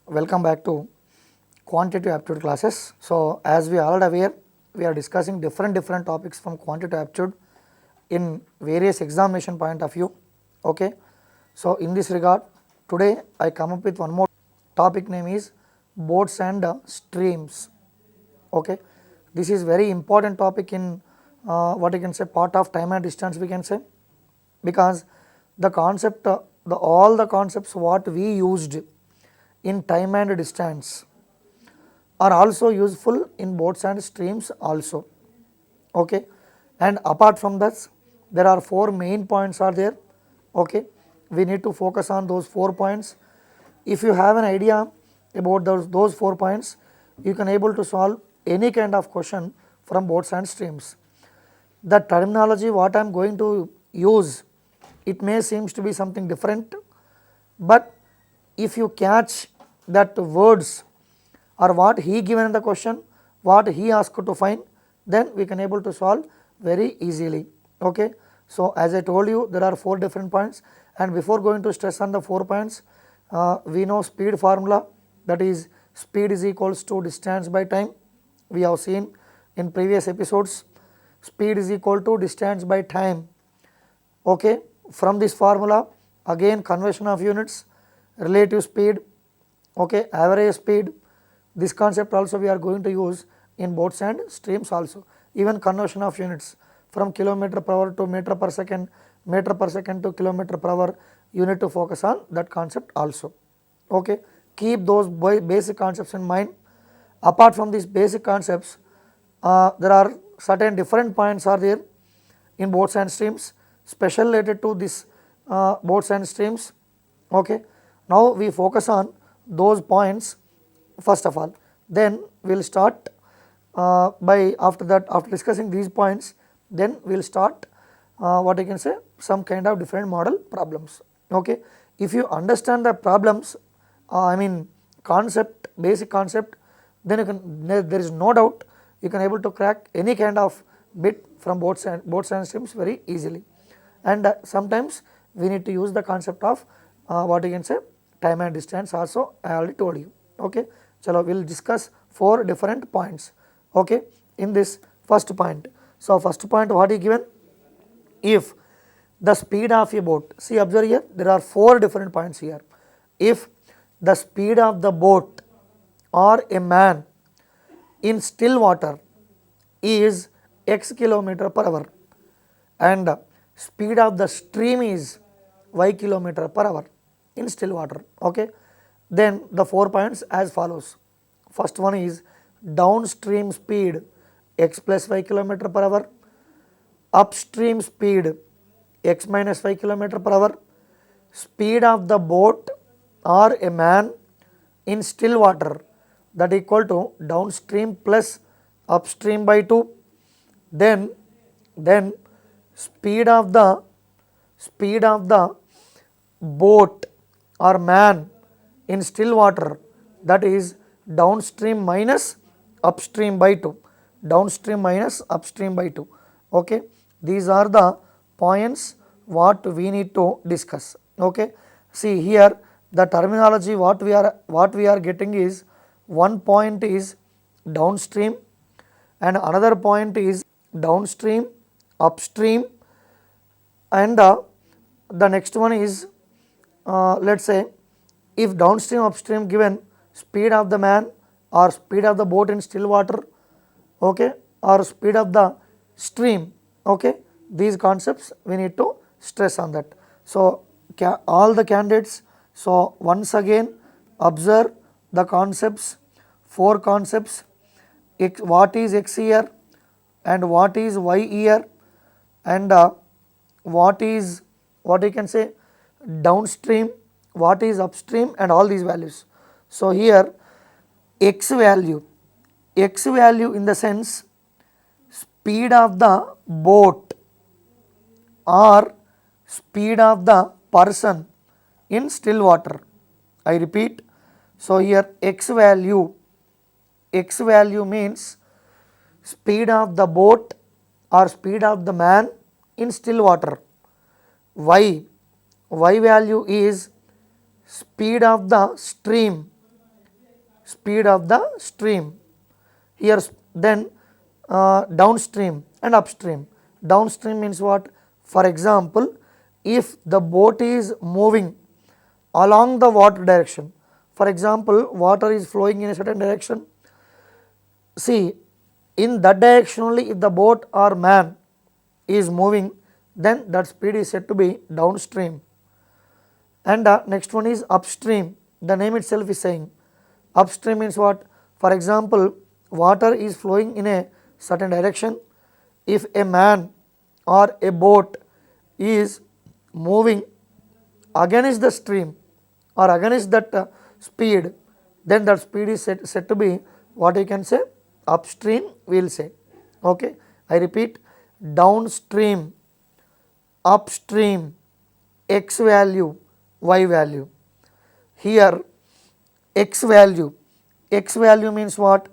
Welcome back to quantitative aptitude classes. So, as we are all aware, we are discussing different topics from quantitative aptitude in various examination point of view. Okay. So, in this regard, today I come up with one more topic, name is boats and streams. Okay. This is very important topic in what you can say part of time and distance, we can say, because the concept all the concepts what we used in time and distance are also useful in boats and streams also. Okay. And apart from that, there are 4 main points are there. Okay. We need to focus on those 4 points. If you have an idea about those 4 points, you can able to solve any kind of question from boats and streams. The terminology what I am going to use, it may seems to be something different, but if you catch that words or what he given in the question, what he asked to find, then we can able to solve very easily. Okay. So, as I told you, there are 4 different points, and before going to stress on the 4 points, we know speed formula, that is speed is equals to distance by time. We have seen in previous episodes, speed is equal to distance by time. Okay. From this formula, again conversion of units, relative speed, okay, average speed, this concept also we are going to use in boats and streams also. Even conversion of units from kilometer per hour to meter per second to kilometer per hour, you need to focus on that concept also. Okay. Keep those basic concepts in mind. Apart from these basic concepts, there are certain different points are there in boats and streams, special related to this boats and streams. Okay. Now we focus on those points first of all, then we will start by after discussing these points, then we will start what I can say some kind of different model problems. Okay. If you understand the problems, I mean concept, basic concept, then you can, there is no doubt you can able to crack any kind of bit from boats and streams very easily. And sometimes we need to use the concept of what you can say time and distance also, I already told you. Okay. Chalo, we will discuss 4 different points. Okay. In this first point, so first point what is given, if the speed of a boat, see observe here, there are 4 different points here. If the speed of the boat or a man in still water is x kilometer per hour and speed of the stream is y kilometer per hour in still water. Okay. Then the 4 points as follows. First one is downstream speed x plus y kilometer per hour, upstream speed x minus y kilometer per hour, speed of the boat or a man in still water, that equal to downstream plus upstream by 2. Then speed of the boat or man in still water, that is downstream minus upstream by 2, downstream minus upstream by 2. Okay. These are the points what we need to discuss. Okay. See here the terminology what we are getting is, one point is downstream and another point is downstream, upstream, and the next one is let us say if downstream upstream given speed of the man or speed of the boat in still water, okay, or speed of the stream. Okay. These concepts we need to stress on that. So all the candidates, so once again observe the concepts, 4 concepts, what is x here and what is y here and what is what you can say downstream, what is upstream, and all these values. So here x value in the sense speed of the boat or speed of the person in still water. I repeat, so here x value means speed of the boat or speed of the man in still water. Y value is speed of the stream speed of the stream. Here then downstream and upstream. Downstream means what? For example, if the boat is moving along the water direction, for example, water is flowing in a certain direction, see, in that direction only if the boat or man is moving, then that speed is said to be downstream. And next one is upstream. The name itself is saying upstream means what? For example, water is flowing in a certain direction. If a man or a boat is moving against the stream or against that speed, then that speed is said to be what you can say? Upstream we will say. Okay. I repeat, downstream, upstream, x value, y value. Here x value means what?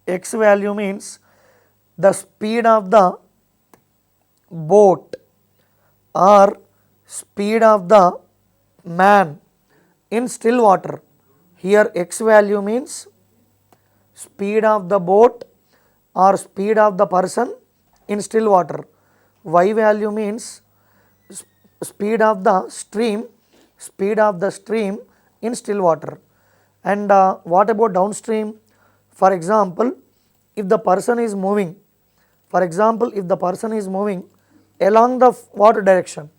X value means the speed of the boat or speed of the man in still water. Here x value means speed of the boat or speed of the person in still water. Y value means speed of the stream in still water. And what about downstream? For example, if the person is moving along the water direction,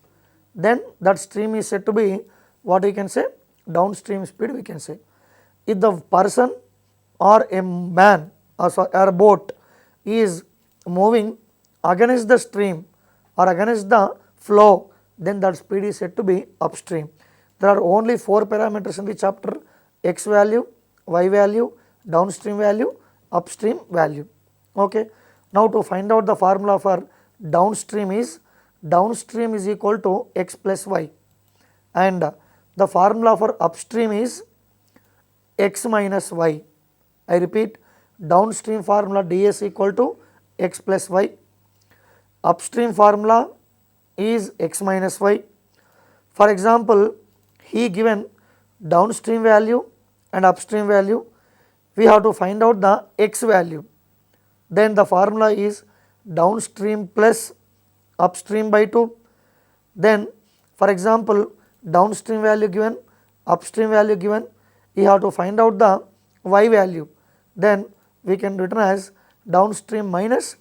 then that stream is said to be what we can say? Downstream speed we can say. If the person or a man or a boat is moving against the stream or against the flow, then that speed is said to be upstream. There are only 4 parameters in the chapter: x value, y value, downstream value, upstream value. Okay. Now to find out the formula for downstream is equal to x plus y, and the formula for upstream is x minus y. I repeat, downstream formula ds equal to x plus y, upstream formula is x minus y. For example, he given downstream value and upstream value, we have to find out the x value. Then the formula is downstream plus upstream by 2. Then for example, downstream value given, upstream value given, we have to find out the y value. Then we can written as downstream minus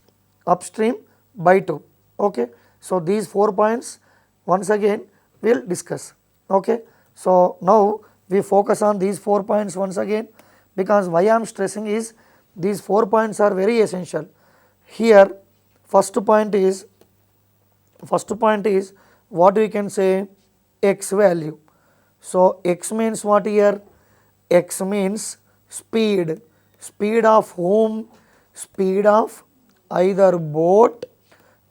upstream by 2. Okay. So these 4 points once again we will discuss. Okay. So now we focus on these 4 points once again, because why I am stressing is these 4 points are very essential. Here first point is what we can say? X value. So x means what here? X means speed. Speed of whom? Speed of either boat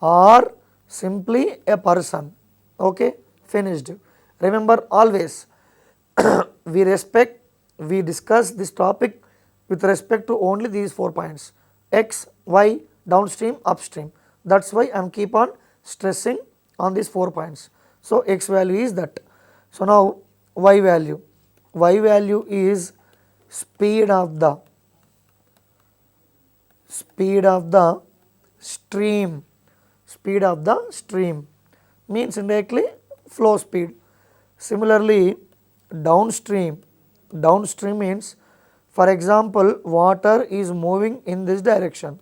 or simply a person. Okay, finished. Remember always we discuss this topic with respect to only these 4 points: x, y, downstream, upstream. That's why I am keep on stressing on these 4 points. So x value is that. So now y value is speed of the stream. Speed of the stream means indirectly flow speed. Similarly, downstream means, for example, water is moving in this direction.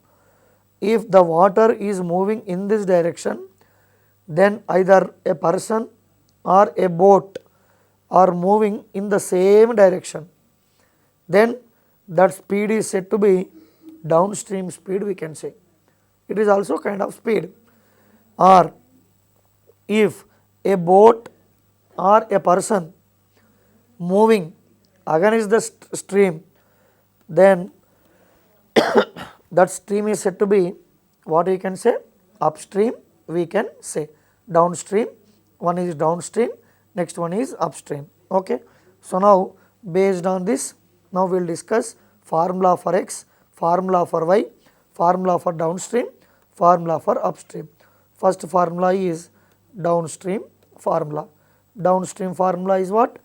If the water is moving in this direction, then either a person or a boat are moving in the same direction, then that speed is said to be downstream speed we can say. It is also kind of speed. Or if a boat or a person moving against the stream, then that stream is said to be what we can say? Upstream we can say. Downstream, one is downstream, next one is upstream. Okay. So now based on this, now we will discuss formula for x, formula for y, formula for downstream, formula for upstream. First formula is downstream formula. Downstream formula is what?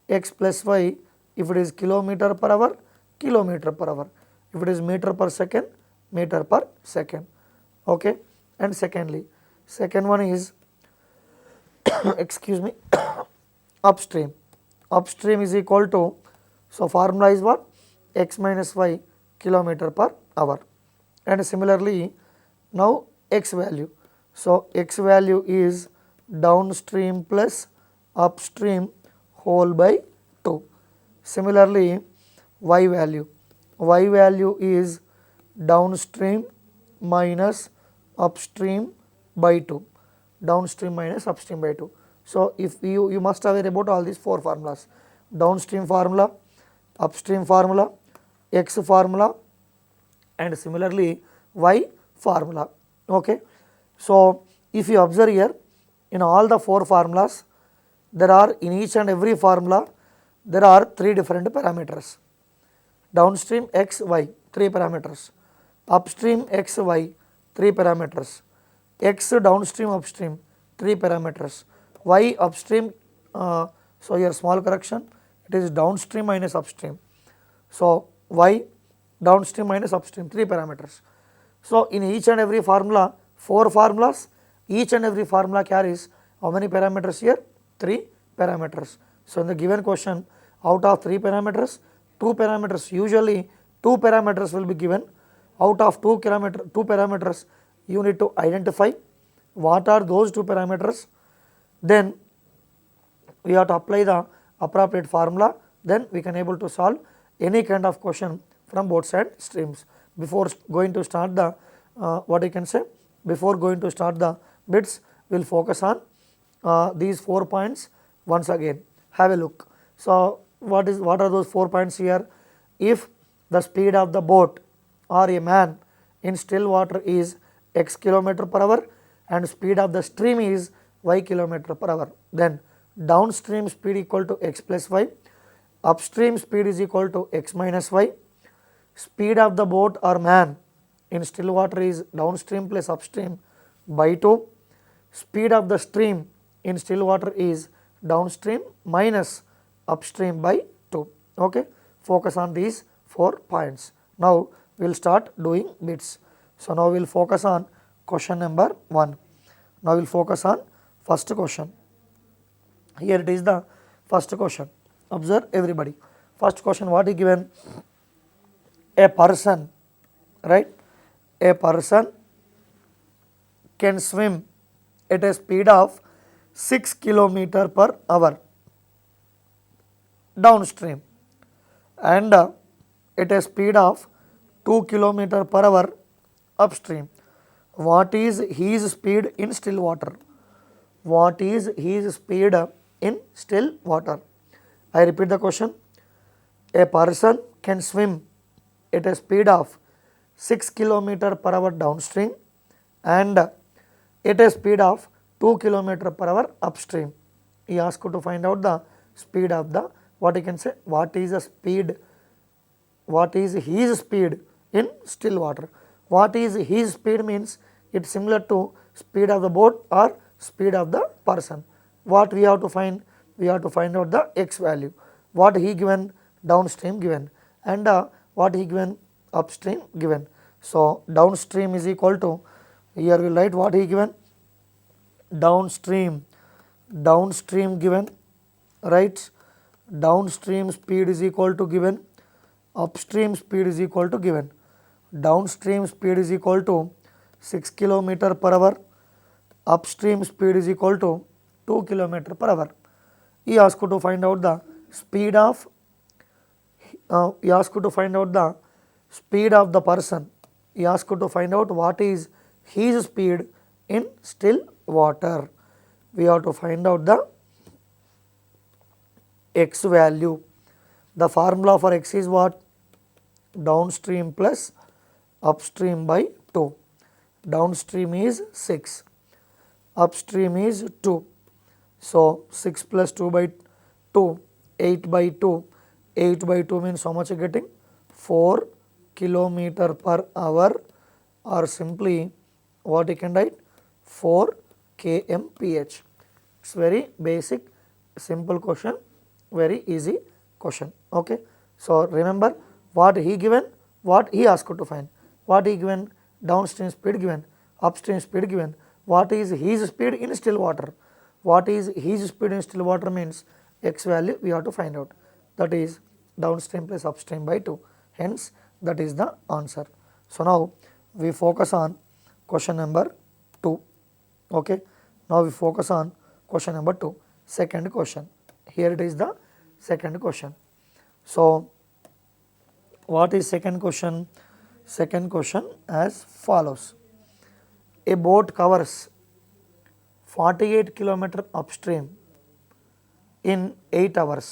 X plus y If it is kilometer per hour, kilometer per hour. If it is meter per second, meter per second. Okay. And second one is excuse me, upstream. Upstream is equal to, so formula is what? X minus y kilometer per hour. And similarly, now x value. So x value is downstream plus upstream whole by 2. Similarly, y value is downstream minus upstream by 2, downstream minus upstream by 2. So if you must have aware about all these 4 formulas: downstream formula, upstream formula, x formula, and similarly y formula. Okay. So if you observe here, in all the 4 formulas, there are, in each and every formula, there are 3 different parameters: downstream x, y, 3 parameters; upstream x, y, 3 parameters; x downstream, upstream, 3 parameters; y upstream, so here small correction, it is downstream minus upstream. So y downstream minus upstream, 3 parameters. So in each and every formula, 4 formulas, each and every formula carries how many parameters here? 3 parameters. So in the given question, out of 3 parameters, 2 parameters, usually 2 parameters will be given. Out of 2 parameters, you need to identify what are those 2 parameters. Then we have to apply the appropriate formula, then we can able to solve any kind of question from both side streams. Before going to start the before going to start the bits, we will focus on these 4 points once again. Have a look. So what are those 4 points here? If the speed of the boat or a man in still water is x kilometer per hour and speed of the stream is y kilometer per hour, then downstream speed equal to x plus y, upstream speed is equal to x minus y, speed of the boat or man in still water is downstream plus upstream by 2, speed of the stream in still water is downstream minus upstream by 2. Okay. Focus on these 4 points. Now we will start doing bits. So now we will focus on question number 1. Now we will focus on first question. Here it is the first question. Observe everybody. First question, what is given? A person, right? A person can swim at a speed of 6 kilometer per hour downstream and at a speed of 2 kilometer per hour upstream. What is his speed in still water? What is his speed in still water? I repeat the question. A person can swim at a speed of 6 kilometer per hour downstream and at a speed of 2 kilometer per hour upstream. He asked you to find out the speed of the, what you can say, what is the speed, what is his speed in still water. What is his speed means it is similar to speed of the boat or speed of the person. What we have to find? We have to find out the x value. What he given? Downstream given, and what he given? Upstream given. So downstream is equal to, here we will write what he given, downstream given, right? Downstream speed is equal to given, upstream speed is equal to given. Downstream speed is equal to 6 kilometer per hour, upstream speed is equal to 2 kilometer per hour. He asked you to find out the speed of, he asked you to find out the speed of the person. He asked you to find out what is his speed in still water. We have to find out the x value. The formula for x is what? Downstream plus upstream by 2. Downstream is 6, upstream is 2. So 6 plus 2 by 2, 8 by 2. 8 by 2 means how much you are getting? 4 kilometer per hour, or simply what you can write? 4 kmph. It's very basic, simple question, very easy question. Okay. So remember what he given, what he asked to find, what he given, downstream speed given, upstream speed given, what is his speed in still water, what is his speed in still water means x value we have to find out, that is downstream plus upstream by 2, hence that is the answer. So now we focus on question number 2. Okay. Now we focus on question number 2, second question. Here it is the second question. So what is second question? Second question as follows: a boat covers 48 km upstream in 8 hours,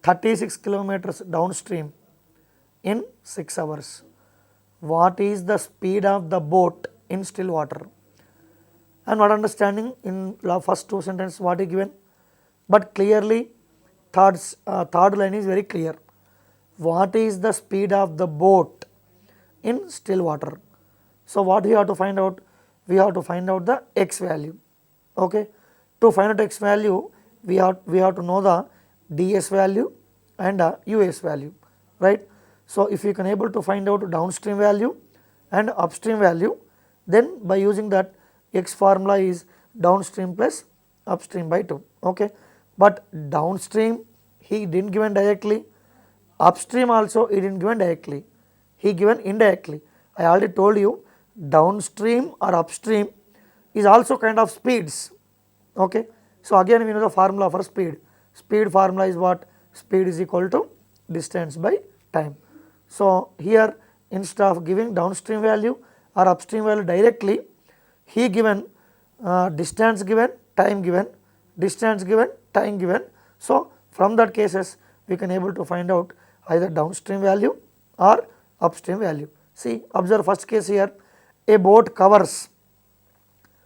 36 km downstream in 6 hours. What is the speed of the boat in still water? And what understanding in first 2 sentences what is given, but clearly third line is very clear. What is the speed of the boat in still water? So what we have to find out? We have to find out the x value. Okay. To find out x value, we have to know the ds value and us value, right? So if you can able to find out downstream value and upstream value, then by using that x formula is downstream plus upstream by 2. Okay. But downstream he didn't given directly, upstream also he didn't given directly, he given indirectly. I already told you downstream or upstream is also kind of speeds. Okay. So again we know the formula for speed. Speed formula is what? Speed is equal to distance by time. So here instead of giving downstream value or upstream value directly, he given distance given, time given, distance given, time given. So from that cases we can able to find out either downstream value or upstream value. See, observe first case here, a boat covers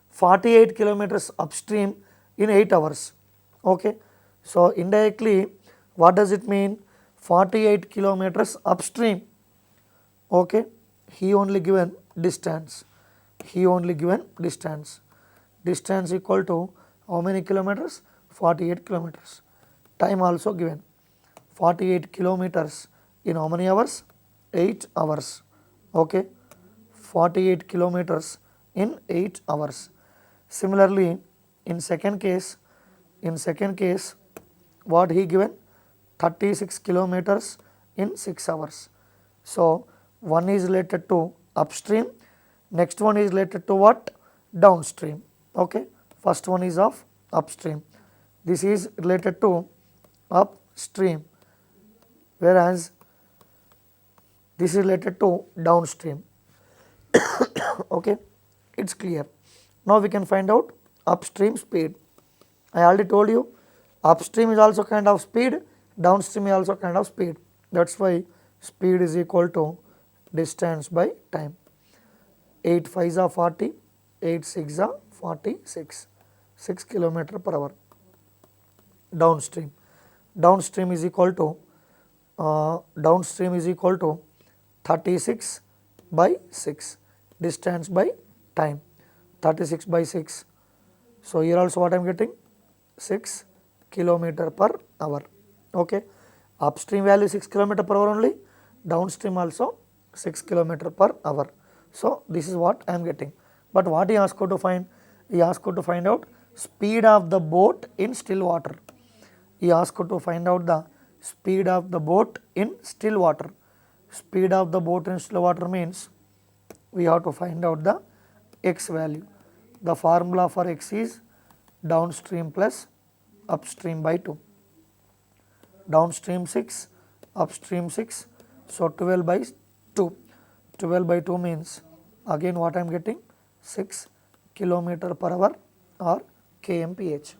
48 kilometers upstream in 8 hours. Okay. So indirectly what does it mean? 48 kilometers upstream. Okay. He only given distance, he only given distance, distance equal to how many kilometers? 48 kilometers. Time also given, 48 kilometers in how many hours? 8 hours. Okay. 48 kilometers in 8 hours. Similarly in second case, what he given? 36 kilometers in 6 hours. So one is related to upstream, next one is related to what? Downstream. Okay. First one is of upstream, this is related to upstream, whereas this is related to downstream. Okay, it's clear. Now we can find out upstream speed. I already told you upstream is also kind of speed, downstream is also kind of speed. That's why speed is equal to distance by time. 8 5s are 40, 8 6s are 46, 6 km per hour. Downstream is equal to 36 by 6, distance by time, 36 by 6. So here also what I am getting? 6 km per hour. Okay. Upstream value 6 km per hour only, downstream also 6 km per hour. So this is what I am getting. But what he asked to find? He asked to find out speed of the boat in still water. He asked to find out the speed of the boat in still water. Speed of the boat in still water means we have to find out the x value. The formula for x is downstream plus upstream by 2. Downstream 6, upstream 6, so 12 by 2. 12 by 2 means again what I am getting? 6 km per hour or kmph.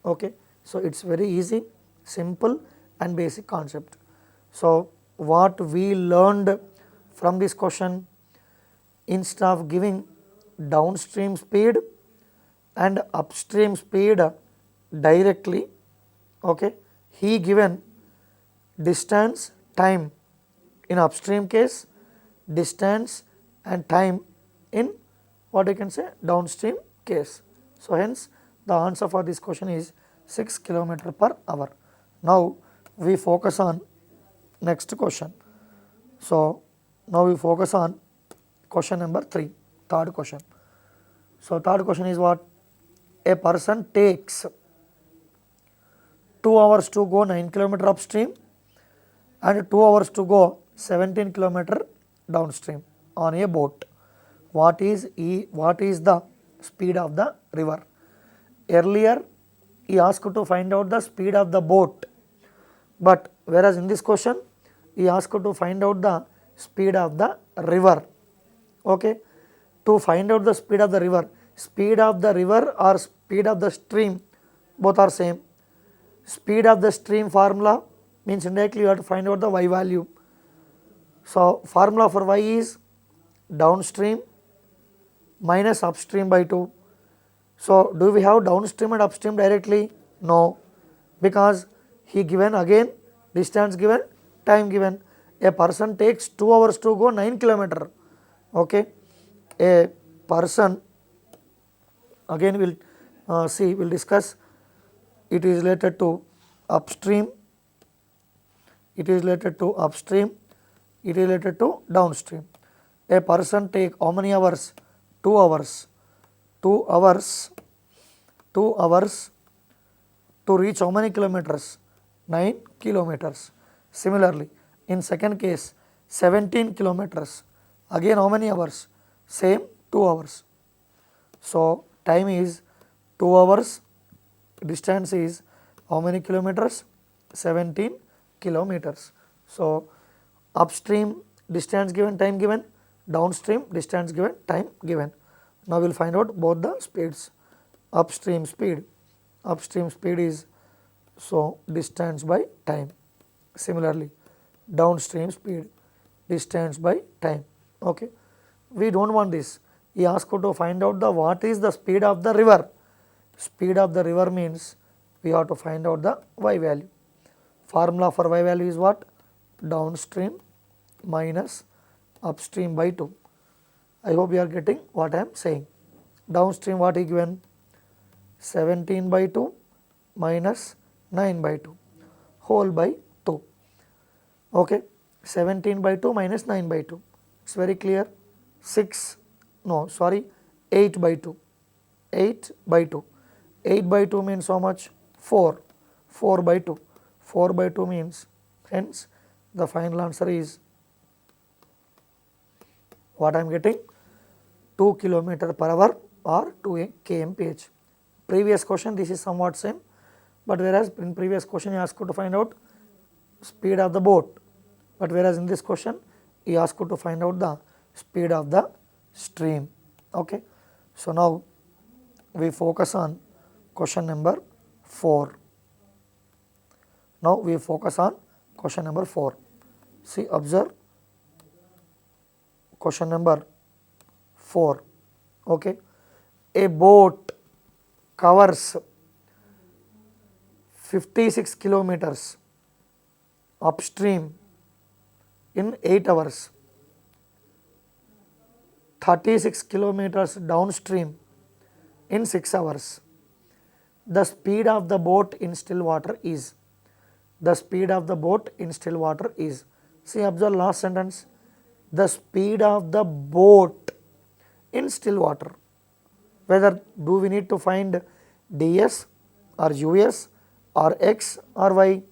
Okay. So it's very easy, simple and basic concept. So what we learned from this question, instead of giving downstream speed and upstream speed directly, okay, he given distance, time in upstream case, distance and time in what I can say downstream case. So hence the answer for this question is 6 km per hour. Now we focus on next question. So now we focus on question number 3, third question. So third question is what? A person takes 2 hours to go 9 km upstream and 2 hours to go 17 km downstream on a boat. What is the speed of the river? Earlier he asked to find out the speed of the boat, but whereas in this question he asked to find out the speed of the river. Okay, to find out the speed of the river or speed of the stream, both are same. Speed of the stream formula means indirectly you have to find out the y value. So formula for y is downstream minus upstream by 2. So do we have downstream and upstream directly? No, because he given again distance given, time given. A person takes 2 hours to go 9 km. Okay, a person, again we will discuss, it is related to upstream, it is related to upstream, it is related to downstream. A person take how many hours? 2 hours. 2 hours to reach how many kilometers? 9 kilometers. Similarly, in second case 17 kilometers. Again how many hours? Same, 2 hours. So time is 2 hours, distance is how many kilometers? 17 kilometers. So upstream distance given, time given, downstream distance given, time given. Now we will find out both the speeds. Upstream speed is so distance by time. Similarly, downstream speed, distance by time. Okay, we do not want this. He asked to find out the what is the speed of the river. Speed of the river means we have to find out the y value. Formula for y value is what? Downstream minus upstream by 2. I hope you are getting what I am saying. Downstream what is given? 17 by 2 minus 9 by 2 whole by 2. Okay, 17 by 2 minus 9 by 2. It is very clear. 8 by 2. 8 by 2. 8 by 2 means how much? 4. 4 by 2. 4 by 2 means, hence the final answer is what I am getting? 2 km per hour or 2 kmph. Previous question this is somewhat same, but whereas in previous question he asked to find out speed of the boat, but whereas in this question he asked to find out the speed of the stream. Okay, so now we focus on question number 4. Now we focus on question number 4. See, observe question number 4. Okay, a boat covers 56 kilometers upstream in 8 hours, 36 kilometers downstream in 6 hours. The speed of the boat in still water is. The speed of the boat in still water is. See, observe last sentence. The speed of the boat in still water. Whether do we need to find ds or us or x or y?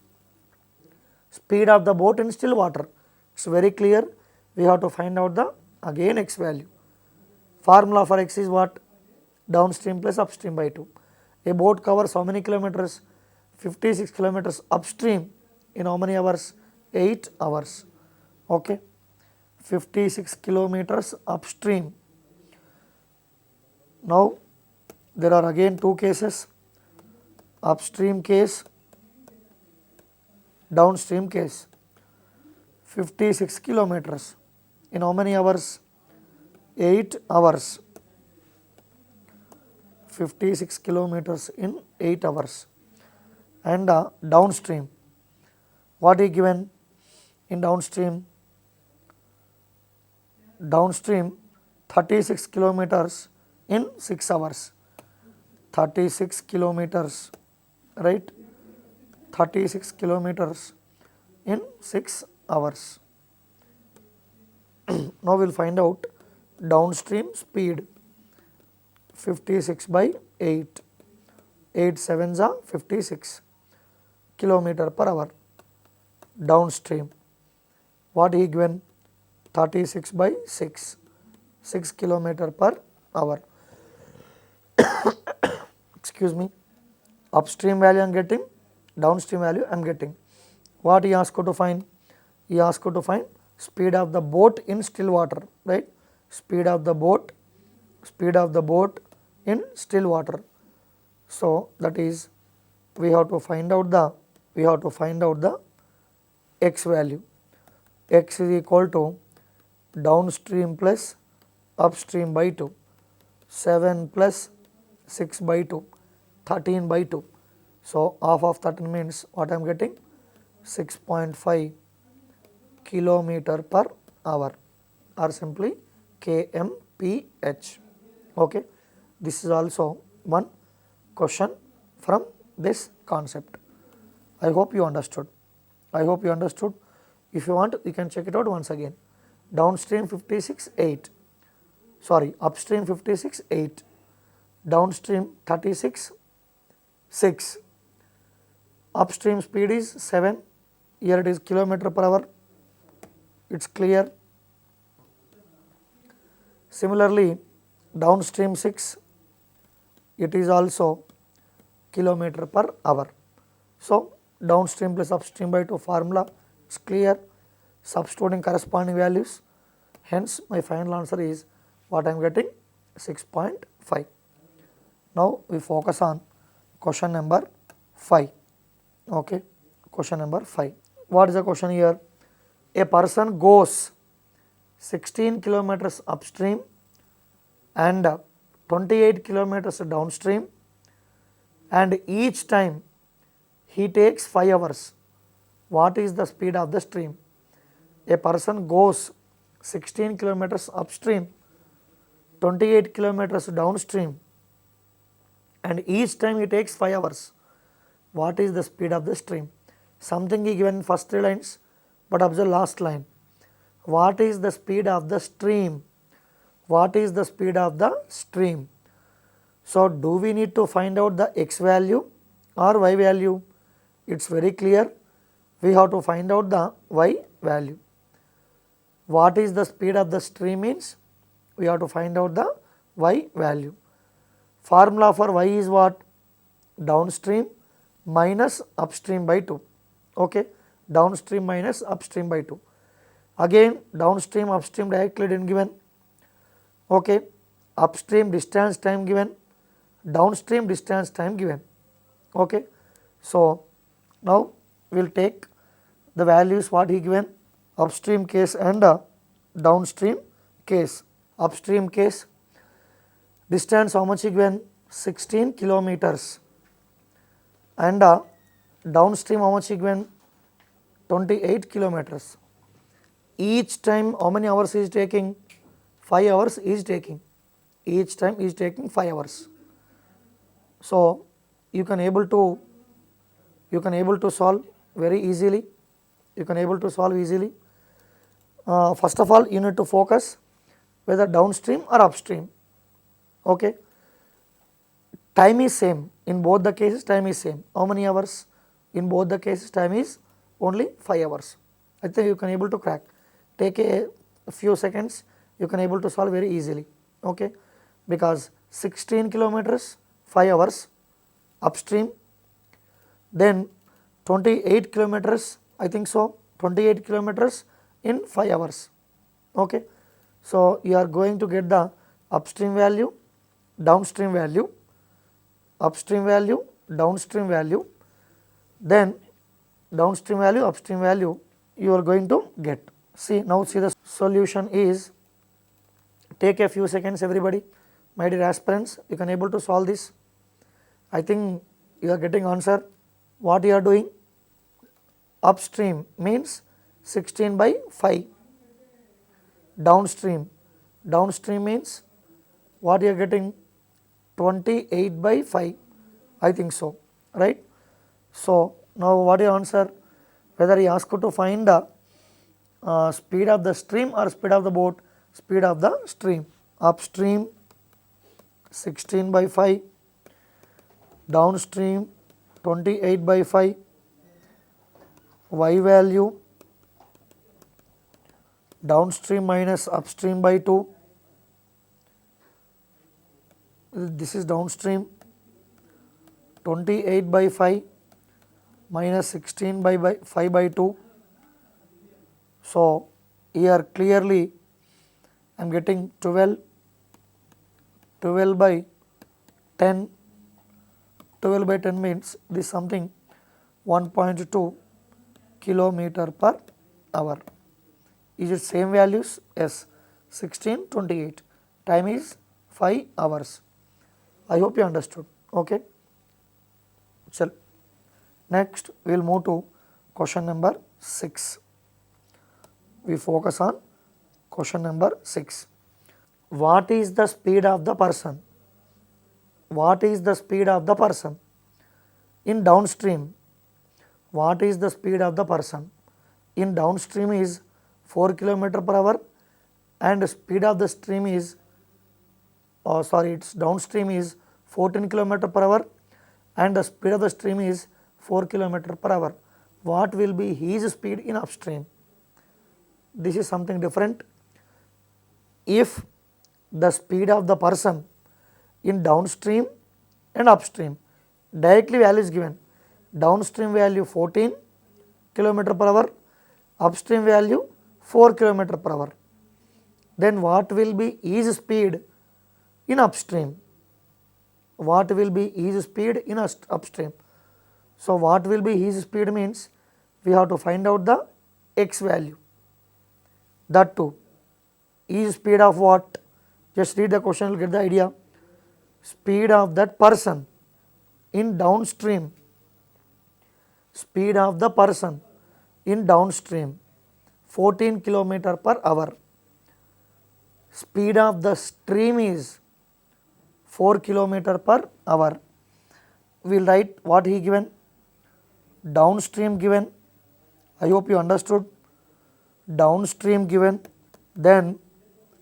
Speed of the boat in still water. It is very clear. We have to find out the again x value. Formula for x is what? Downstream plus upstream by 2. A boat covers how many kilometers? 56 kilometers upstream in how many hours? 8 hours. Okay, 56 kilometers upstream. Now there are again two cases, upstream case, downstream case. 56 kilometers in how many hours? 8 hours. 56 kilometers in 8 hours. And downstream, what is given in downstream? Downstream 36 kilometers in 6 hours. 36 kilometers, right? 36 kilometers in 6 hours. Now we will find out downstream speed 56 by 8, 8 sevens are 56 kilometer per hour downstream. What he given? 36 by 6, 6 kilometer per hour. Excuse me. Upstream value I am getting, downstream value I am getting. What he asked to find? He asked to find speed of the boat in still water, right? Speed of the boat in still water. So that is we have to find out the x value. X is equal to downstream plus upstream by 2, 7 plus 6 by 2, 13 by 2. So half of 13 means what I am getting? 6.5 kilometer per hour or simply kmph. Okay. This is also one question from this concept. I hope you understood. If you want, you can check it out once again. Downstream 56 8, sorry, upstream 56 8, downstream 36 6, upstream speed is 7, here it is kilometer per hour, it is clear. Similarly, downstream 6, it is also kilometer per hour. So downstream plus upstream by 2 formula is clear, substituting corresponding values, hence my final answer is what I am getting? 6.5. Now we focus on question number 5. Okay, question number 5. What is the question here? A person goes 16 kilometers upstream and 28 kilometers downstream, and each time he takes 5 hours. What is the speed of the stream? A person goes 16 kilometers upstream, 28 kilometers downstream, and each time he takes 5 hours. What is the speed of the stream? Something he given in first 3 lines, but observe last line. What is the speed of the stream? What is the speed of the stream? So do we need to find out the x value or y value? It is very clear, we have to find out the y value. What is the speed of the stream means? We have to find out the y value. Formula for y is what? Downstream minus upstream by 2. Okay, downstream minus upstream by 2. Again downstream upstream directly didn't given. Okay, upstream distance time given, downstream distance time given. Okay, so now we will take the values what he given, upstream case and downstream case. Upstream case, distance how much he given? 16 kilometers, and downstream how much he given? 28 kilometers. Each time how many hours he is taking? 5 hours he is taking. Each time he is taking 5 hours. So you can able to solve very easily. First of all, you need to focus whether downstream or upstream. Okay, time is same in both the cases. Time is same. How many hours? In both the cases time is only 5 hours. I think you can able to crack. Take a few seconds, you can able to solve very easily. Okay, because 16 kilometers 5 hours upstream, then 28 kilometers, I think so, 28 kilometers in 5 hours. Okay, so you are going to get the upstream value, downstream value, upstream value, downstream value, then downstream value, upstream value you are going to get. See, now see the solution is, take a few seconds everybody, my dear aspirants, you can able to solve this. I think you are getting answer. What you are doing? Upstream means 16 by 5, downstream means what you are getting? 28 by 5, I think so, right? So Now what is your answer? Whether he asked you to find the speed of the stream or speed of the boat? Speed of the stream. Upstream 16/5, downstream 28/5, y value downstream minus upstream by 2, this is downstream 28/5 minus 16/5/2. So here clearly I am getting 12 by 10, 12 by 10 means this something 1.2 km/h. Is it same values? Yes, 16, 28. Time is 5 hours. I hope you understood. Okay. Chal. Next we will move to question number 6. We focus on question number 6. What is the speed of the person? What is the speed of the person in downstream? What is the speed of the person in downstream is 4 km/h and speed of the stream is its downstream is 14 km/h and the speed of the stream is 4 km/h. What will be his speed in upstream? This is something different. If the speed of the person in downstream and upstream, directly value is given. Downstream value 14 km/h, upstream value 4 km/h. Then what will be his speed in upstream? What will be his speed in upstream? So what will be his speed means we have to find out the x value. That too, his speed of what? Just read the question, you will get the idea. Speed of that person in downstream, speed of the person in downstream 14 km/h. Speed of the stream is 4 km/h. We will write what he given. Downstream given, I hope you understood. Downstream given, then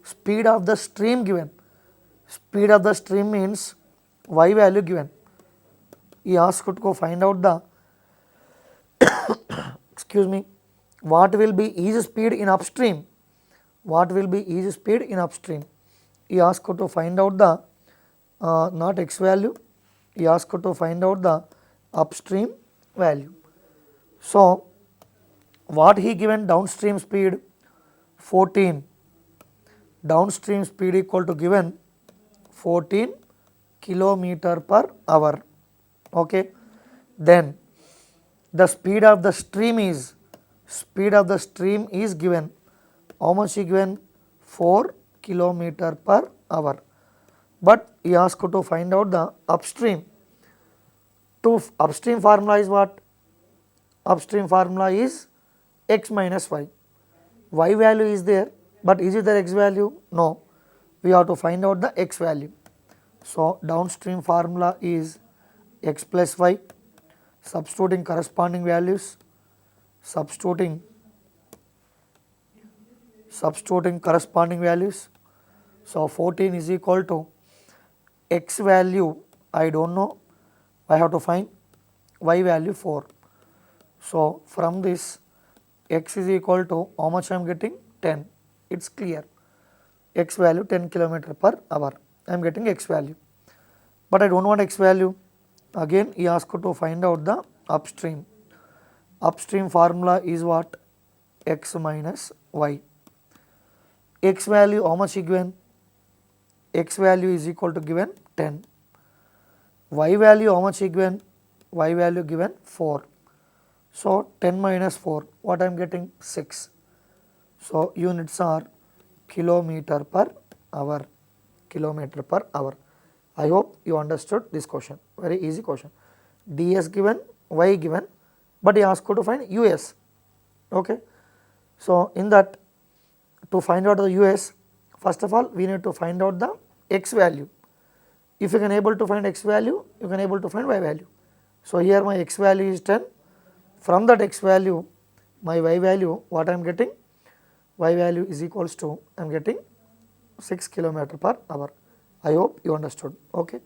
speed of the stream given. Speed of the stream means y value given. He asked to find out the excuse me, what will be his speed in upstream? What will be his speed in upstream? He asked to find out the not x value, he asked to find out the upstream value. So what he given? Downstream speed 14, downstream speed equal to given 14 km/h. Okay. Then the speed of the stream is given. How much he given? 4 km/h. But he asked to find out the upstream. To upstream formula is what? Upstream formula is x minus y. Y value is there, but is it the x value? No. We have to find out the x value. So downstream formula is x plus y. Substituting corresponding values, substituting corresponding values. So 14 is equal to x value I do not know, I have to find y value 4. So from this x is equal to how much I am getting? 10. It is clear. X value 10 km/h. I am getting x value, but I do not want x value. Again he asked to find out the upstream. Upstream formula is what? X minus y. X value how much he given? X value is equal to given 10. Y value how much he given? Y value given 4. So 10 minus 4, what I am getting? 6. So units are km/h. Km/h. I hope you understood this question. Very easy question. ds given, y given, but he asked you to find us. Okay. So in that, to find out the us, first of all we need to find out the x value. If you can able to find x value, you can able to find y value. So here my x value is 10, From that x value, my y value, what I am getting? Y value is equals to, I am getting 6 km/h. I hope you understood. Okay.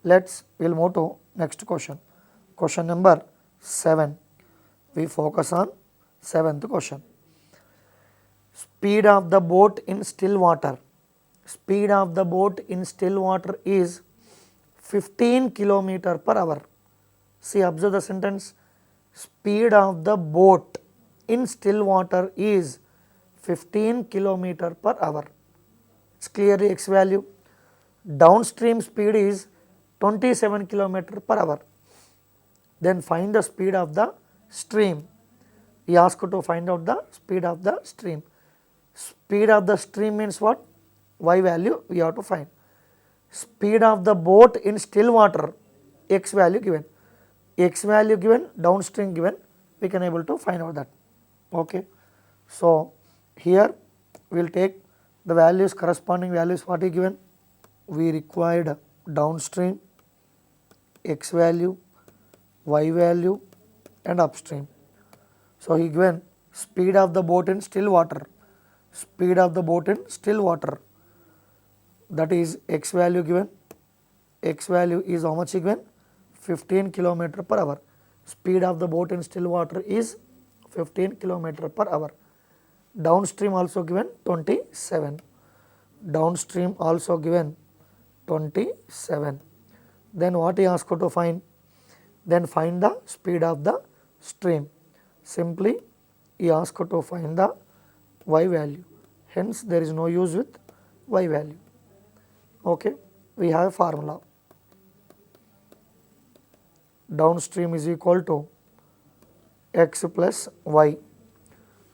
We will move to next question. Question number 7. We focus on 7th question. Speed of the boat in still water. Speed of the boat in still water is 15 km/h. See, observe the sentence. Speed of the boat in still water is 15 km/h. It's clearly x value. Downstream speed is 27 km/h. Then find the speed of the stream. He asked to find out the speed of the stream. Speed of the stream means what? Y value we have to find. Speed of the boat in still water, x value given. X value given, downstream given, we can able to find out that. Okay. So, here we will take the values, corresponding values what is given. We required downstream, x value, y value and upstream. So, he given speed of the boat in still water. Speed of the boat in still water, that is x value given. X value is how much given? 15 km/h. Speed of the boat in still water is 15 km/h. Downstream also given 27. Downstream also given 27. Then what he asked to find? Then find the speed of the stream. Simply he asked to find the y value. Hence, there is no use with y value. Okay. We have a formula. Downstream is equal to x plus y.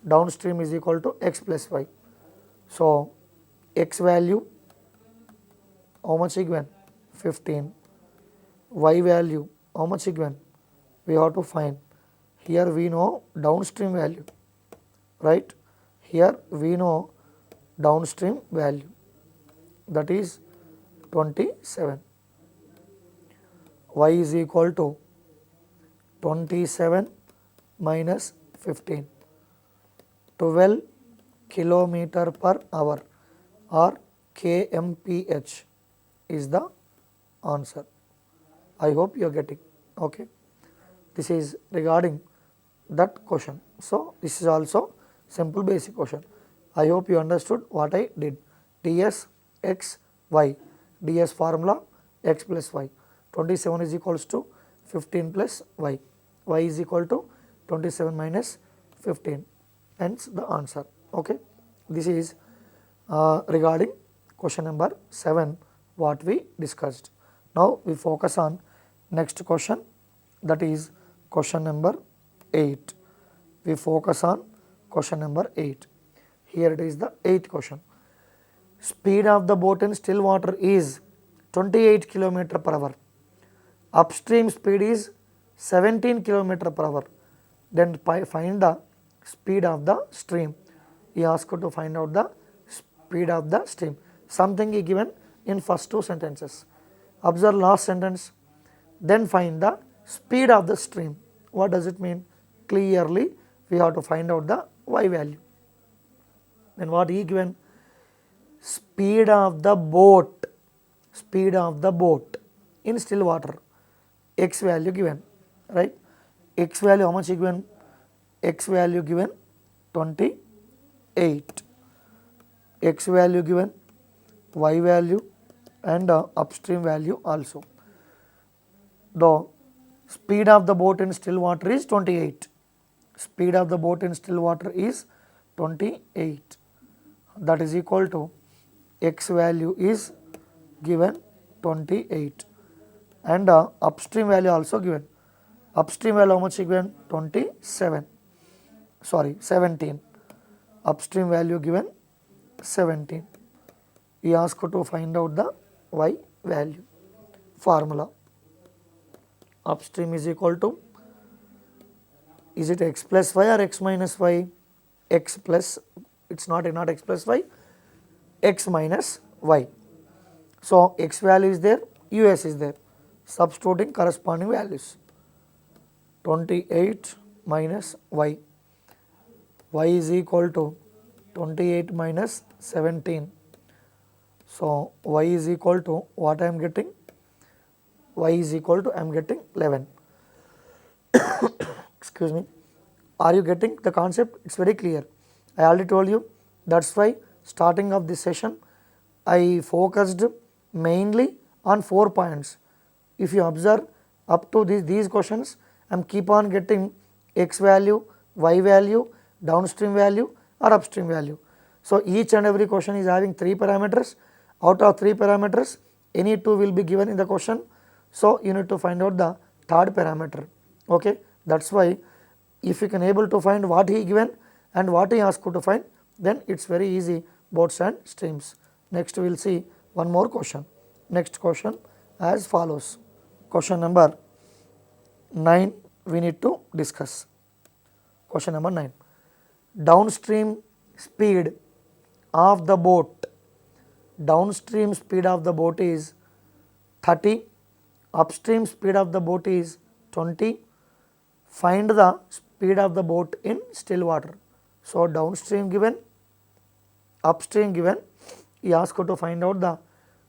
Downstream is equal to x plus y. So, x value how much given? 15. Y value how much given? We have to find. Here we know downstream value, right? Here we know downstream value, that is 27. Y is equal to 27 minus 15. 12 km/h or kmph is the answer. I hope you are getting. Okay. This is regarding that question. So, this is also simple basic question. I hope you understood what I did. ds x y, ds formula x plus y. 27 is equals to 15 plus y. Y is equal to 27 minus 15. Hence the answer. Okay. This is regarding question number 7 what we discussed. Now we focus on next question, that is question number 8. We focus on question number 8. Here it is the 8th question. Speed of the boat in still water is 28 km/h. Upstream speed is 17 km/h. Then find the speed of the stream. He asked to find out the speed of the stream. Something is given in first two sentences. Observe last sentence. Then find the speed of the stream. What does it mean? Clearly we have to find out the y value. Then what he given? Speed of the boat. Speed of the boat in still water. X value given, right? X value how much given? X value given 28. X value given, y value and upstream value also. The speed of the boat in still water is 28. Speed of the boat in still water is 28. That is equal to x value is given 28 and upstream value also given. Upstream value how much given? 17. Upstream value given 17. We asked to find out the y value. Formula. Upstream is equal to, is it x plus y or x minus y? X plus, it is not x plus y, x minus y. So, x value is there, us is there, substituting corresponding values. 28 minus y. Y is equal to 28 minus 17. So, y is equal to what I am getting? Y is equal to I am getting 11. Excuse me. Are you getting the concept? It is very clear. I already told you, that is why starting of this session I focused mainly on 4 points. If you observe up to these questions, I am keep on getting x value, y value, downstream value or upstream value. So, each and every question is having 3 parameters. Out of 3 parameters, any 2 will be given in the question. So, you need to find out the third parameter. Okay? That is why if you can able to find what he given and what he asked you to find, then it is very easy boats and streams. Next we will see one more question. Next question as follows. Question number 9 we need to discuss. Question number 9. Downstream speed of the boat. Downstream speed of the boat is 30. Upstream speed of the boat is 20. Find the speed of the boat in still water. So, downstream given, upstream given, he asked you to find out the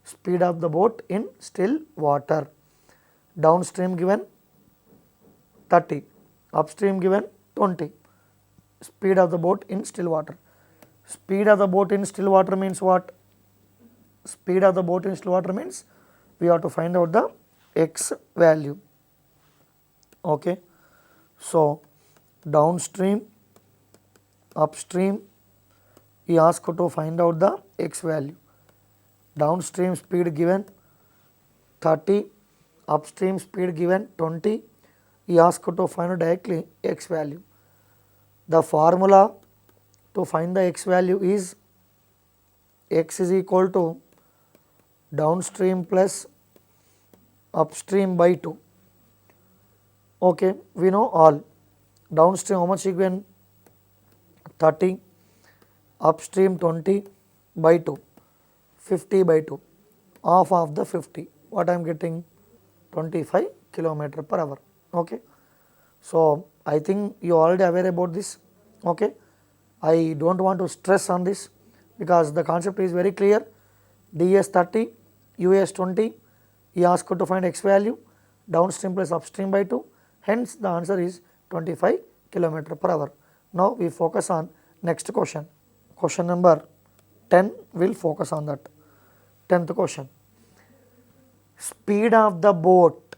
speed of the boat in still water. Downstream given 30, upstream given 20, speed of the boat in still water. Speed of the boat in still water means what? Speed of the boat in still water means we have to find out the x value. Okay. So, downstream, upstream, he asked to find out the x value. Downstream speed given 30, upstream speed given 20, he asked to find out directly x value. The formula to find the x value is x is equal to downstream plus upstream by 2. Okay, we know all. Downstream how much given? 30, upstream 20 by 2, 50 by 2, half of the 50, what I am getting? 25 kilometer per hour. Okay. So, I think you already aware about this. Okay. I do not want to stress on this because the concept is very clear. ds 30, us 20, he asked you to find x value, downstream plus upstream by 2, hence the answer is 25 kilometer per hour. Now, we focus on next question. Question number 10 will focus on that. 10th question. Speed of the boat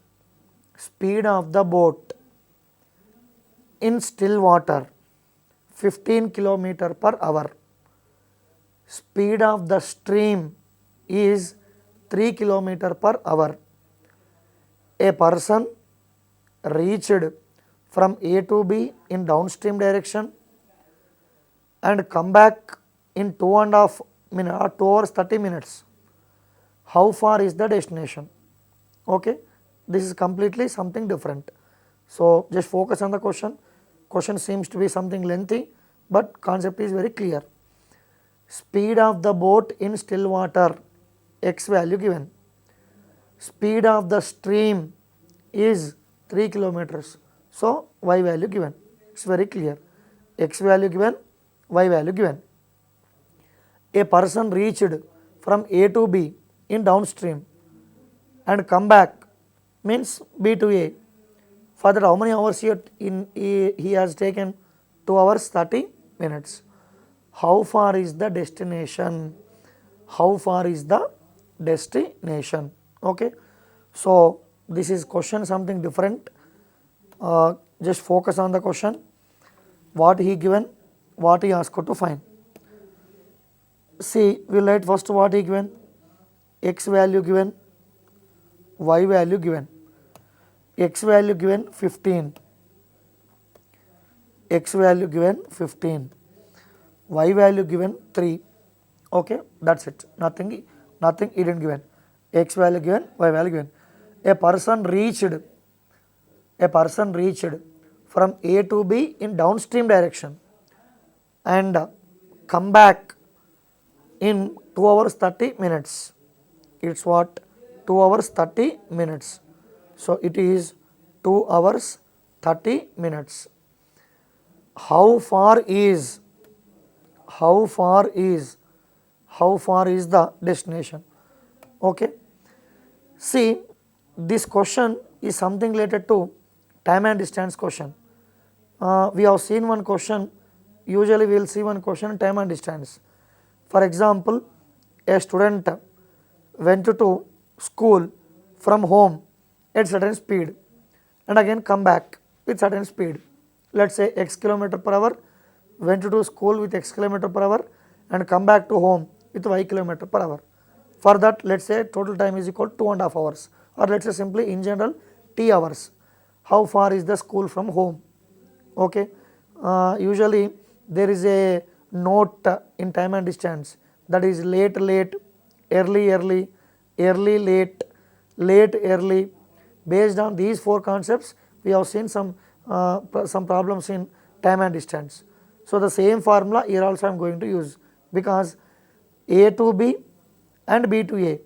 in still water 15 kilometer per hour. Speed of the stream is 3 kilometer per hour. A person reached from A to B in downstream direction and come back in 2.5 minutes or 2 hours 30 minutes. How far is the destination? Okay. This is completely something different. So, just focus on the question. Question seems to be something lengthy, but concept is very clear. Speed of the boat in still water, x value given. Speed of the stream is 3 kilometers. So, y value given. It is very clear. X value given, y value given. A person reached from A to B in downstream and come back means B to A. For that, how many hours he has taken? 2 hours 30 minutes. How far is the destination? How far is the destination? Okay. So, this is question something different. Just focus on the question. What he given, what he asked to find. See, we will write first what he given, x value given, y value given. X value given 15, x value given 15, y value given 3. Okay, that is it. Nothing he didn't given. X value given, y value given. A person reached from A to B in downstream direction and come back in 2 hours 30 minutes. It is what? 2 hours 30 minutes. So, it is 2 hours 30 minutes. how far is the destination. Okay. See, this question is something related to time and distance question. We have seen one question, usually we will see one question time and distance. For example, a student went to school from home at certain speed and again come back with certain speed. Let us say x km/h, went to school with x km/h and come back to home with y km/h. For that, let us say total time is equal to 2.5 hours, or let us say simply in general t hours. How far is the school from home? Okay. Usually there is a note in time and distance, that is late late, early early, early late, late early. Based on these four concepts, we have seen some problems in time and distance. So the same formula here also I am going to use, because A to B and B to A,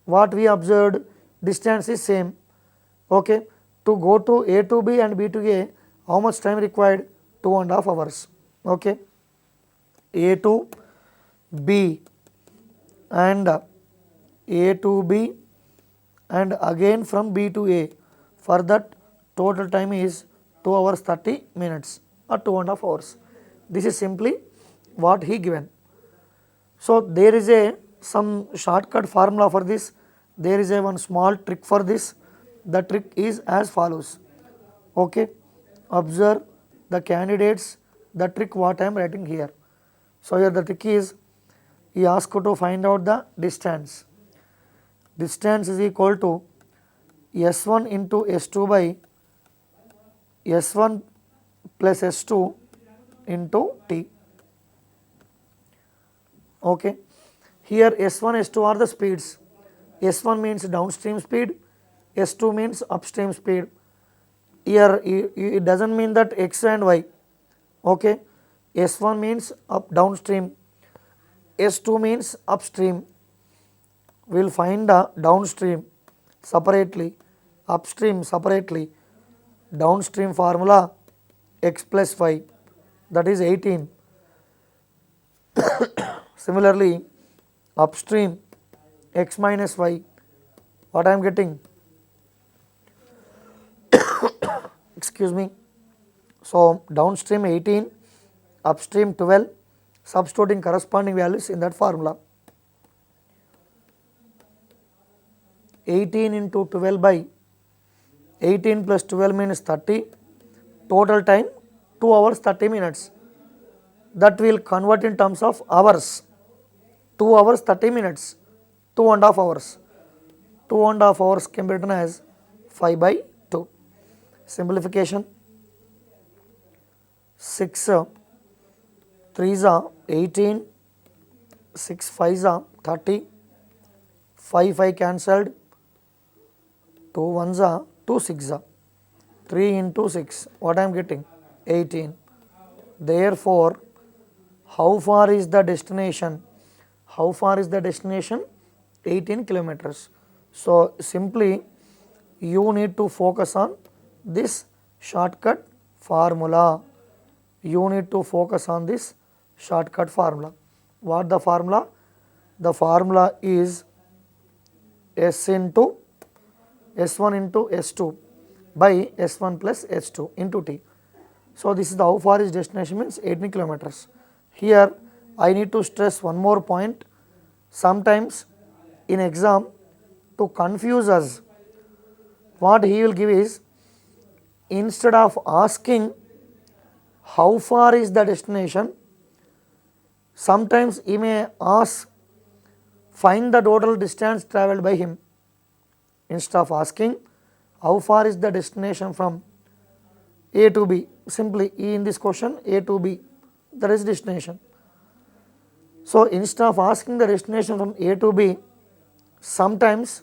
what we observed, distance is same. Okay. To go to A to B and B to A, how much time required? 2.5 hours. Okay. A to B and A to B and again from B to A, for that total time is 2 hours 30 minutes or 2.5 hours. This is simply what he given. So there is some shortcut formula for this. There is one small trick for this. The trick is as follows. Okay. Observe the candidates, the trick what I am writing here. So here the trick is, he asked to find out the distance. Distance is equal to S1 into S2 by S1 plus S2 into T. Okay. Here S1, S2 are the speeds. S1 means downstream speed, S2 means upstream speed. Here it does not mean that x and y. Okay. S1 means downstream, S2 means upstream. We will find the downstream separately, upstream separately. Downstream formula x plus y, that is 18. Similarly, upstream x minus y, what I am getting? Excuse me. So downstream 18, upstream 12, substituting corresponding values in that formula. 18 into 12 by 18 plus 12 means 30, total time 2 hours 30 minutes. That will convert in terms of hours. 2 hours 30 minutes, 2.5 hours. 2.5 hours can be written as 5 by 2. Simplification. 6 3s are 18, 6 5s are 30, 5 cancelled, 2 1s are 2 6s are, 3 into 6, what I am getting? 18. Therefore, how far is the destination? How far is the destination? 18 kilometers. So simply you need to focus on this shortcut formula. You need to focus on this shortcut formula. What the formula? The formula is S into S1 into S2 by S1 plus S2 into T. So this is the how far is destination means 18 kilometers. Here I need to stress one more point. Sometimes in exam, to confuse us, what he will give is, instead of asking how far is the destination, sometimes he may ask find the total distance travelled by him. Instead of asking how far is the destination from A to B, simply in this question A to B, that is destination. So instead of asking the destination from A to B, sometimes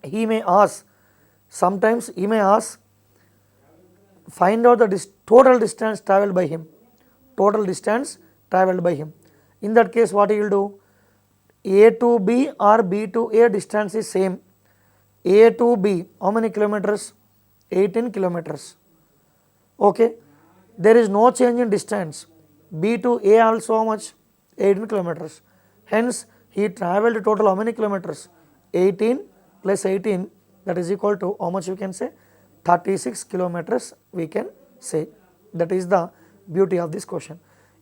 he may ask find out the total distance travelled by him. Total distance travelled by him. In that case, what he will do? A to B or B to A distance is same. A to B, how many kilometers? 18 kilometers. Okay. there is no change in distance. B to A also how much? 18 kilometers. Hence, he travelled total how many kilometers? 18 plus 18, that is equal to how much we can say? 36 kilometers we can say. That is the beauty of this question.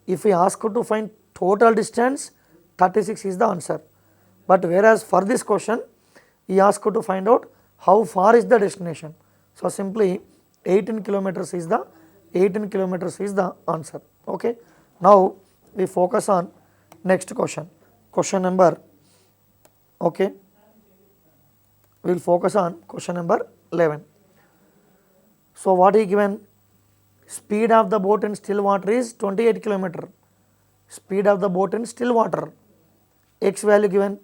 If we ask you to find total distance, 36 is the answer. But whereas for this question, he asked you to find out how far is the destination. So simply 18 kilometers is the answer. Okay. Now we focus on next question. Question number, okay, we will focus on question number 11. So what he given? Speed of the boat in still water is 28 km. Speed of the boat in still water. X value given.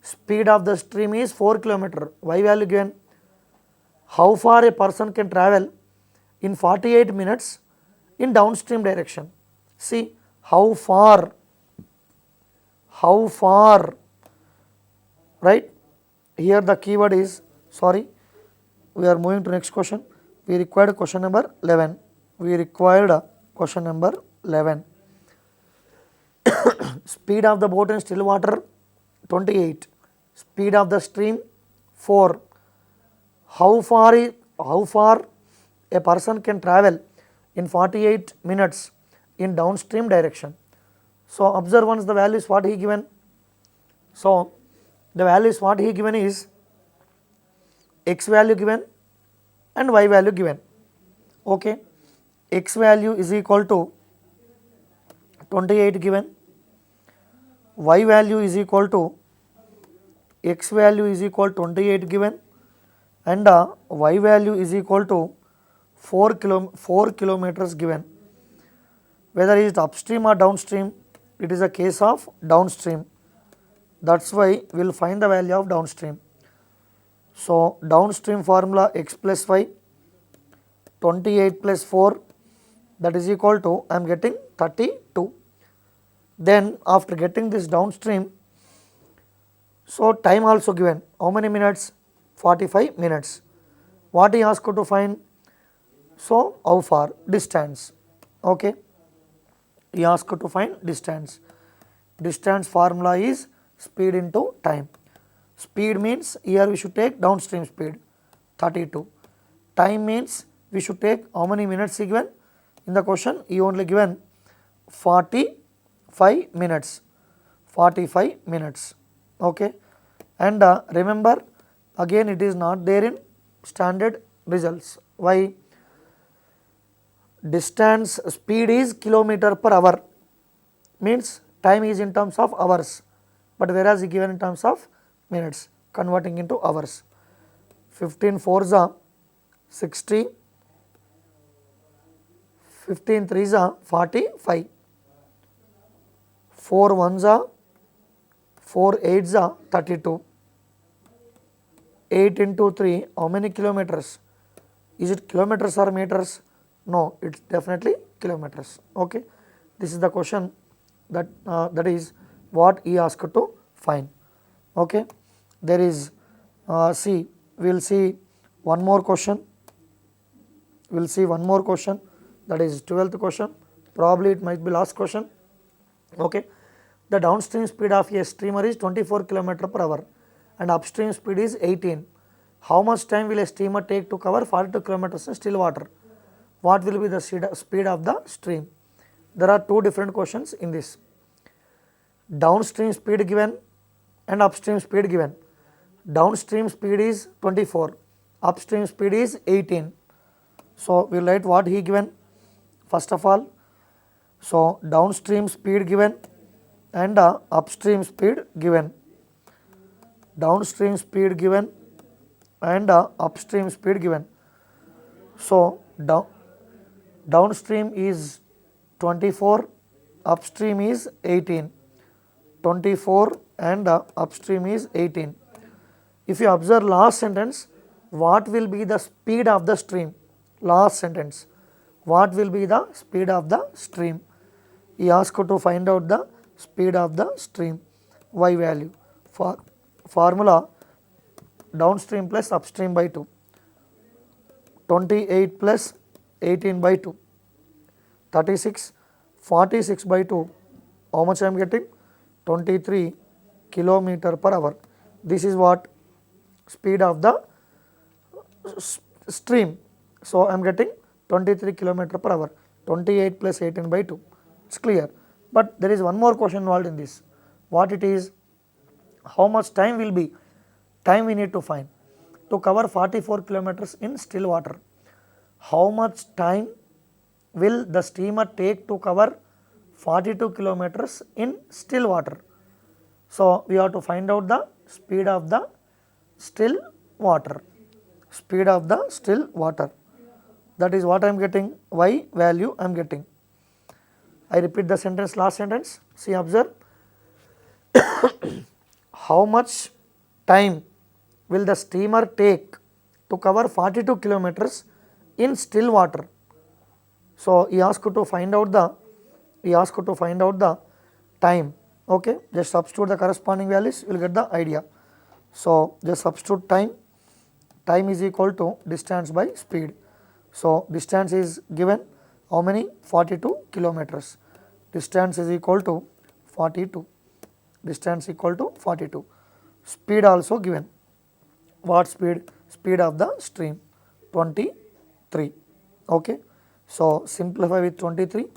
Speed of the stream is 4 km. Y value given. How far a person can travel in 48 minutes in downstream direction. See how far, right? Here the keyword is, sorry, we are moving to next question. We required question number 11. Speed of the boat in still water 28. Speed of the stream 4. How far a person can travel in 48 minutes in downstream direction. So observe once the value is what he given. So the value is what he given is x value given and y value given. Okay, x value is equal to 28 given, y value is equal to, x value is equal to 28 given and y value is equal to 4 kilometers given. Whether it is upstream or downstream, it is a case of downstream. That is why we will find the value of downstream. So downstream formula x plus y, 28 plus 4, that is equal to, I am getting 32. Then after getting this downstream, so time also given, how many minutes? 45 minutes. What he asked you to find? So how far? Distance. Okay, he asked you to find distance. Distance formula is speed into time. Speed means here we should take downstream speed 32. Time means we should take how many minutes he given? In the question he only given 45 minutes. 45 minutes. Okay. And remember, again it is not there in standard results. Why? Distance speed is kilometer per hour, means time is in terms of hours, but whereas he given in terms of minutes, converting into hours. 15 4s are 60, 15 3s are 45, 4 1s are 4 8s are 32, 8 into 3, how many kilometers? Is it kilometers or meters? No, it is definitely kilometers. Okay, this is the question that is what he asked to find. Okay, there is see, we will see one more question. We will see one more question, that is 12th question. Probably it might be last question. Okay, the downstream speed of a steamer is 24 km per hour and upstream speed is 18. How much time will a steamer take to cover 42 km in still water? What will be the speed of the stream? There are two different questions in this. Downstream speed given and upstream speed given. Downstream speed is 24, upstream speed is 18. So we will write what he given first of all. So downstream speed given and upstream speed given. Downstream speed given and upstream speed given. So downstream is 24, upstream is 18. 24 and upstream is 18. If you observe last sentence, what will be the speed of the stream? Last sentence, what will be the speed of the stream? He asked you to find out the speed of the stream, y value. For formula, downstream plus upstream by 2, 28 plus 18 by 2. 36, 46 by 2, how much I am getting? 23 kilometer per hour. This is what? Speed of the stream. So, I am getting 23 kilometer per hour, 28 plus 18 by 2, it is clear. But there is one more question involved in this. What it is? How much time will be? Time we need to find to cover 44 kilometers in still water. How much time will the steamer take to cover 42 kilometers in still water? So, we have to find out the speed of the still water, speed of the still water. That is what I am getting, y value I am getting. I repeat the sentence, last sentence, see, observe. How much time will the steamer take to cover 42 kilometers in still water? So, he asked to find out the time. Okay, just substitute the corresponding values, you will get the idea. So, just substitute time is equal to distance by speed. So, distance is given how many? 42 kilometers. Distance is equal to 42. Distance equal to 42. Speed also given. What speed? Speed of the stream 23. Okay. So, simplify with 23,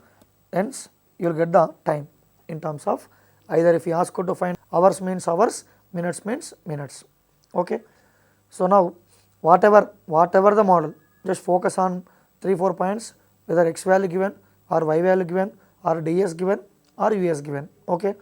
hence you will get the time in terms of either if you ask you to find hours means hours, minutes means minutes. Okay. So, now whatever the model, just focus on 3-4 points, whether x value given or y value given or ds given or us given. Okay.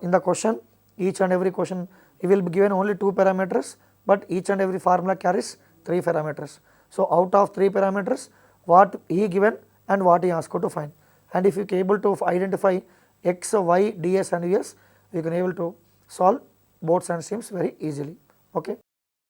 In the question, each and every question he will be given only 2 parameters, but each and every formula carries 3 parameters. So, out of 3 parameters, what he given and what he asked you to find, and if you are able to identify x, y, ds and us, you can able to solve both and streams very easily. Okay.